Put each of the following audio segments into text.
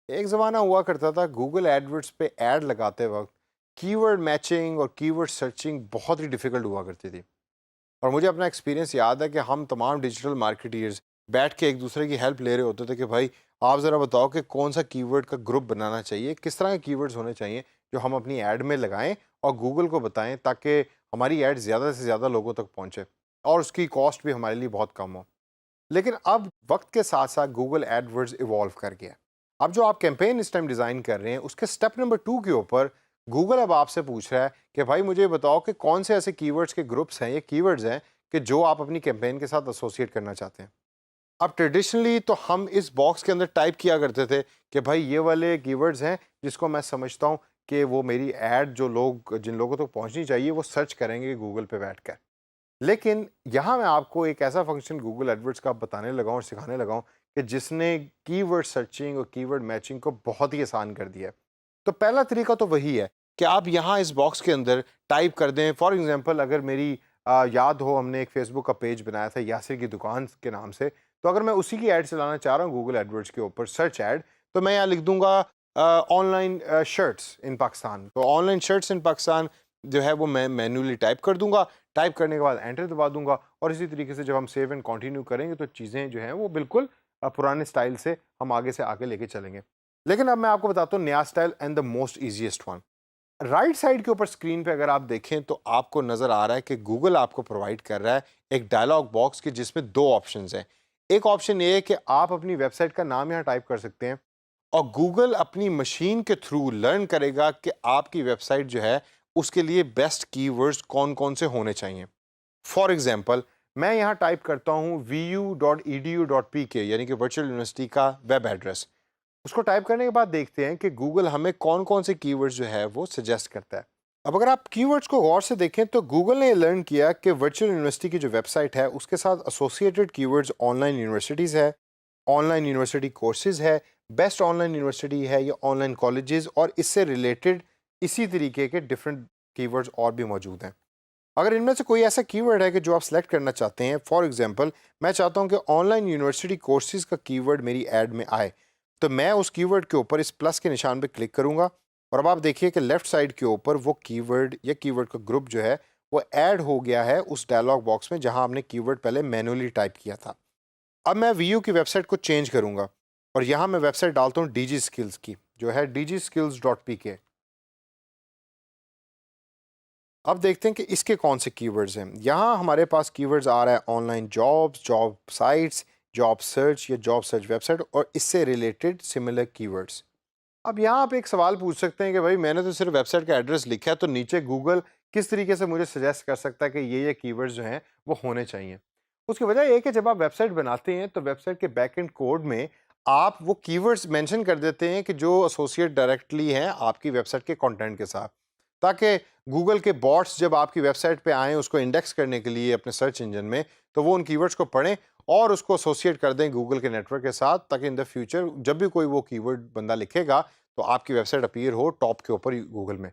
एक ज़माना हुआ करता था गूगल एडवर्ड्स पे ऐड लगाते वक्त कीवर्ड मैचिंग और कीवर्ड सर्चिंग बहुत ही डिफ़िकल्ट हुआ करती थी। और मुझे अपना एक्सपीरियंस याद है कि हम तमाम डिजिटल मार्केटियर्स बैठ के एक दूसरे की हेल्प ले रहे होते थे कि भाई आप ज़रा बताओ कि कौन सा कीवर्ड का ग्रुप बनाना चाहिए, किस तरह के कीवर्ड्स होने चाहिए जो हम अपनी ऐड में लगाएं और गूगल को बताएं ताकि हमारी ऐड ज़्यादा से ज़्यादा लोगों तक पहुंचे और उसकी कॉस्ट भी हमारे लिए बहुत कम हो। लेकिन अब वक्त के साथ साथ गूगल एडवर्ड्स इवॉल्व कर गया। अब जो आप कैंपेन इस टाइम डिज़ाइन कर रहे हैं उसके स्टेप नंबर 2 के ऊपर गूगल अब आपसे पूछ रहा है कि भाई मुझे बताओ कि कौन से ऐसे कीवर्ड्स के ग्रुप्स हैं या कीवर्ड्स हैं कि जो आप अपनी कैंपेन के साथ एसोसिएट करना चाहते हैं। अब ट्रेडिशनली तो हम इस बॉक्स के अंदर टाइप किया करते थे कि भाई ये वाले कीवर्ड्स हैं जिसको मैं समझता हूँ कि वो मेरी ऐड जो लोग जिन लोगों तक पहुंचनी चाहिए वो सर्च करेंगे गूगल पे बैठकर। लेकिन यहाँ मैं आपको एक ऐसा फंक्शन गूगल एडवर्ड्स का बताने लगा हूँ और सिखाने लगा हूँ कि जिसने कीवर्ड सर्चिंग और कीवर्ड मैचिंग को बहुत ही आसान कर दिया है। तो पहला तरीका तो वही है कि आप यहाँ इस बॉक्स के अंदर टाइप कर दें। फॉर एग्जांपल अगर मेरी याद हो हमने एक फेसबुक का पेज बनाया था यासिर की दुकान के नाम से, तो अगर मैं उसी की ऐड चलाना चाह रहा हूँ गूगल एडवर्ड्स के ऊपर सर्च ऐड, तो मैं यहाँ लिख दूंगा ऑनलाइन शर्ट्स इन पाकिस्तान। तो ऑनलाइन शर्ट्स इन पाकिस्तान जो है वो मैं मैन्युअली टाइप कर दूंगा। टाइप करने के बाद एंटर दबा दूंगा और इसी तरीके से जब हम सेव एंड कंटिन्यू करेंगे तो चीज़ें जो हैं वो बिल्कुल पुराने स्टाइल से हम आगे से आगे लेके चलेंगे। लेकिन अब मैं आपको बताता हूँ नया style and the most easiest one. Right side के ऊपर स्क्रीन पे अगर आप देखें तो आपको नज़र आ रहा है कि गूगल आपको प्रोवाइड कर रहा है एक डायलॉग बॉक्स के जिसमें दो ऑप्शंस हैं। एक ऑप्शन ये है कि आप अपनी वेबसाइट का नाम यहाँ टाइप कर सकते हैं और गूगल अपनी मशीन के थ्रू लर्न करेगा कि आपकी वेबसाइट जो है उसके लिए बेस्ट कीवर्ड्स कौन कौन से होने चाहिए। फॉर एग्जाम्पल मैं यहाँ टाइप करता हूँ vu.edu.pk यानी कि वर्चुअल यूनिवर्सिटी का वेब एड्रेस। उसको टाइप करने के बाद देखते हैं कि गूगल हमें कौन कौन से कीवर्ड्स जो है वो सजेस्ट करता है। अब अगर आप कीवर्ड्स को गौर से देखें तो गूगल ने लर्न किया कि वर्चुअल यूनिवर्सिटी की जो वेबसाइट है उसके साथ एसोसिएटेड कीवर्ड्स ऑनलाइन यूनिवर्सिटीज़ है, ऑनलाइन यूनिवर्सिटी कोर्सेज है, बेस्ट ऑनलाइन यूनिवर्सिटी है या ऑनलाइन कॉलेजेस और इससे रिलेटेड इसी तरीके के डिफरेंट कीवर्ड्स और भी मौजूद हैं। अगर इनमें से कोई ऐसा कीवर्ड है कि जो आप सेलेक्ट करना चाहते हैं, फॉर एग्जांपल मैं चाहता हूं कि ऑनलाइन यूनिवर्सिटी कोर्सेज का कीवर्ड मेरी ऐड में आए, तो मैं उस कीवर्ड के ऊपर इस प्लस के निशान पर क्लिक करूंगा और अब आप देखिए कि लेफ्ट साइड के ऊपर वो कीवर्ड या कीवर्ड का ग्रुप जो है वो ऐड हो गया है उस डायलॉग बॉक्स में जहां आपने कीवर्ड पहले मैनुअली टाइप किया था। अब मैं वीयू की वेबसाइट को चेंज करूंगा और यहाँ मैं वेबसाइट डालता हूँ डीजी स्किल्स की, जो है dgskills.pk। अब देखते हैं कि इसके कौन से कीवर्ड्स हैं। यहाँ हमारे पास कीवर्ड्स आ रहा है online jobs, job sites, job search या जॉब सर्च वेबसाइट और इससे रिलेटेड सिमिलर कीवर्ड्स। अब यहाँ आप एक सवाल पूछ सकते हैं कि भाई मैंने तो सिर्फ वेबसाइट का एड्रेस लिखा है, तो नीचे गूगल किस तरीके से मुझे सजेस्ट कर सकता है कि ये कीवर्ड्स जो हैं वो होने चाहिए। उसकी वजह ये है कि जब आप वेबसाइट बनाते हैं तो वेबसाइट के बैक एंड कोड में आप वो कीवर्ड्स मेंशन कर देते हैं कि जो एसोसिएट डायरेक्टली हैं आपकी वेबसाइट के कंटेंट के साथ, ताकि गूगल के बॉट्स जब आपकी वेबसाइट पे आएँ उसको इंडेक्स करने के लिए अपने सर्च इंजन में, तो वो उन कीवर्ड्स को पढ़ें और उसको एसोसिएट कर दें गूगल के नेटवर्क के साथ, ताकि इन द फ्यूचर जब भी कोई वो कीवर्ड बंदा लिखेगा तो आपकी वेबसाइट अपीयर हो टॉप के ऊपर गूगल में।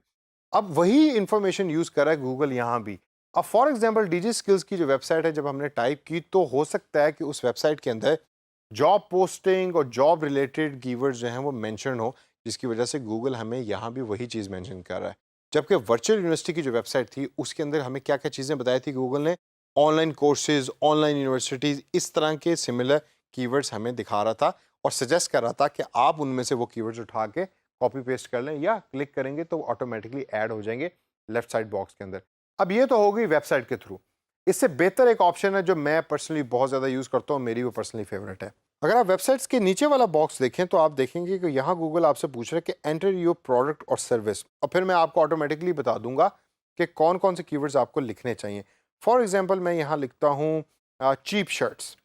अब वही इंफॉर्मेशन यूज़ कर रहा है गूगल यहाँ भी। अब फॉर एग्जांपल डीजी स्किल्स की जो वेबसाइट है जब हमने टाइप की तो हो सकता है कि उस वेबसाइट के अंदर जॉब पोस्टिंग और जॉब रिलेटेड कीवर्ड्स जो हैं वो मेंशन हो, जिसकी वजह से गूगल हमें यहाँ भी वही चीज़ मेंशन कर रहा है। जबकि वर्चुअल यूनिवर्सिटी की जो वेबसाइट थी उसके अंदर हमें क्या-क्या चीज़ें बताई थी गूगल ने, ऑनलाइन कोर्सेज़, ऑनलाइन यूनिवर्सिटीज़, इस तरह के सिमिलर कीवर्ड्स हमें दिखा रहा था और सजेस्ट कर रहा था कि आप उनमें से वो कीवर्ड्स उठा के कॉपी पेस्ट कर लें या क्लिक करेंगे तो ऑटोमेटिकली ऐड हो जाएंगे लेफ्ट साइड बॉक्स के अंदर। अब ये तो हो गई वेबसाइट के थ्रू। इससे बेहतर एक ऑप्शन है जो मैं पर्सनली बहुत ज़्यादा यूज़ करता हूँ, मेरी वो पर्सनली फेवरेट है। अगर आप वेबसाइट्स के नीचे वाला बॉक्स देखें तो आप देखेंगे कि यहाँ गूगल आपसे पूछ रहा है कि एंटर योर प्रोडक्ट और सर्विस, और फिर मैं आपको ऑटोमेटिकली बता दूंगा कि कौन कौन से कीवर्ड्स आपको लिखने चाहिए। फॉर एग्जाम्पल मैं यहाँ लिखता हूँ चीप शर्ट्स।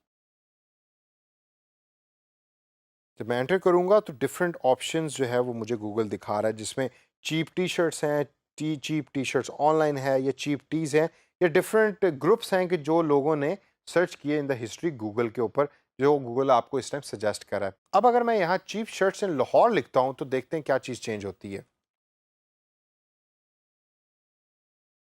जब मैं एंटर करूंगा तो डिफरेंट ऑप्शंस जो है वो मुझे गूगल दिखा रहा है, जिसमें चीप टी शर्ट्स हैं, चीप टी शर्ट्स ऑनलाइन है या चीप टीज हैं, या डिफरेंट ग्रुप्स हैं कि जो लोगों ने सर्च किए इन द हिस्ट्री गूगल के ऊपर, जो गूगल आपको इस टाइम सजेस्ट कर रहा है। अब अगर मैं यहाँ चीप शर्ट्स इन लाहौर लिखता हूँ तो देखते हैं क्या चीज़ चेंज होती है।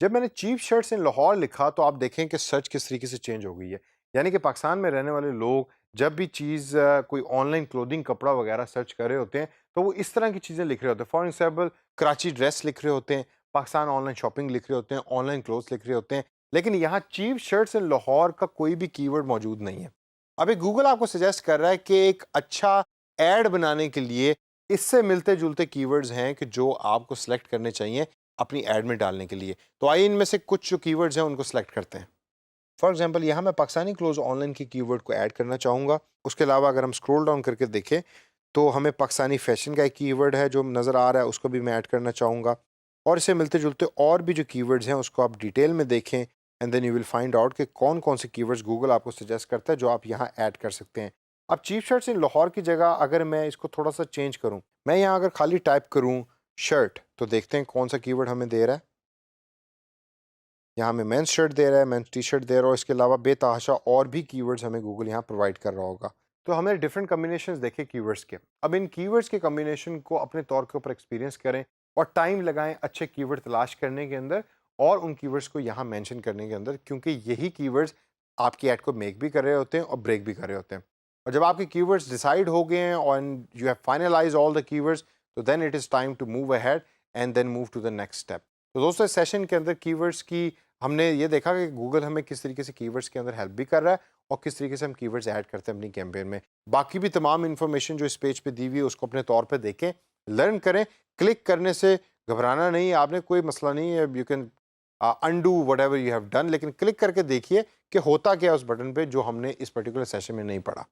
जब मैंने चीप शर्ट्स इन लाहौर लिखा तो आप देखें कि सर्च किस तरीके से चेंज हो गई है। यानी कि पाकिस्तान में रहने वाले लोग जब भी चीज़ कोई ऑनलाइन क्लोथिंग कपड़ा वगैरह सर्च कर रहे होते हैं तो वो इस तरह की चीज़ें लिख रहे होते हैं। फॉर एग्जाम्पल कराची ड्रेस लिख रहे होते हैं, पाकिस्तान ऑनलाइन शॉपिंग लिख रहे होते हैं, ऑनलाइन क्लोथ्स लिख रहे होते हैं, लेकिन यहाँ चीप शर्ट्स इन लाहौर का कोई भी कीवर्ड मौजूद नहीं है। अभी गूगल आपको सजेस्ट कर रहा है कि एक अच्छा ऐड बनाने के लिए इससे मिलते जुलते कीवर्ड्स हैं कि जो आपको सेलेक्ट करने चाहिए अपनी ऐड में डालने के लिए। तो आइए इनमें से कुछ जो कीवर्ड्स हैं उनको सेलेक्ट करते हैं। फॉर एग्जांपल यहाँ मैं पाकिस्तानी क्लोथ्स ऑनलाइन की कीवर्ड को ऐड करना चाहूँगा। उसके अलावा अगर हम स्क्रॉल डाउन करके देखें तो हमें पाकिस्तानी फैशन का एक कीवर्ड है जो नज़र आ रहा है, उसको भी मैं ऐड करना चाहूँगा। और इससे मिलते जुलते और भी जो कीवर्ड्स हैं उसको आप डिटेल में देखें and then you will find out कि कौन कौन से कीवर्ड्स गूगल आपको सजेस्ट करता है जो आप यहाँ ऐड कर सकते हैं। अब चीप शर्ट्स इन लाहौर की जगह अगर मैं इसको थोड़ा सा चेंज करूँ, मैं यहाँ अगर खाली टाइप करूँ शर्ट, तो देखते हैं कौन सा कीवर्ड हमें दे रहा है। यहाँ हमें मेंस शर्ट दे रहा है, मेंस टी शर्ट दे रहा है, और इसके अलावा बेतहाशा और भी कीवर्ड्स हमें गूगल यहाँ प्रोवाइड कर रहा होगा। तो हमें डिफरेंट कम्बिनेशंस देखे कीवर्ड्स के। अब इन कीवर्ड्स के कम्बिनेशन को अपने तौर के ऊपर एक्सपीरियंस करें और टाइम लगाएं अच्छे कीवर्ड तलाश करने के अंदर और उन कीवर्ड्स को यहाँ मेंशन करने के अंदर, क्योंकि यही कीवर्ड्स आपकी ऐड को मेक भी कर रहे होते हैं और ब्रेक भी कर रहे होते हैं। और जब आपके कीवर्ड्स डिसाइड हो गए हैं और you have finalize all the keywords, तो then it is time to move ahead and then move to the next step. तो दोस्तों, इस सेशन के अंदर कीवर्ड्स की हमने ये देखा कि गूगल हमें किस तरीके से कीवर्ड्स के अंदर हेल्प भी कर रहा है और किस तरीके से हम कीवर्ड्स ऐड करते हैं अपनी कैंपेन में। बाकी भी तमाम इन्फॉर्मेशन जो इस पेज पे दी हुई है उसको अपने तौर पे देखें, लर्न करें। क्लिक करने से घबराना नहीं है, आपने कोई मसला नहीं है, you can undo whatever you have done, लेकिन क्लिक करके देखिए कि होता क्या है उस बटन पे जो हमने इस पर्टिकुलर सेशन में नहीं पढ़ा।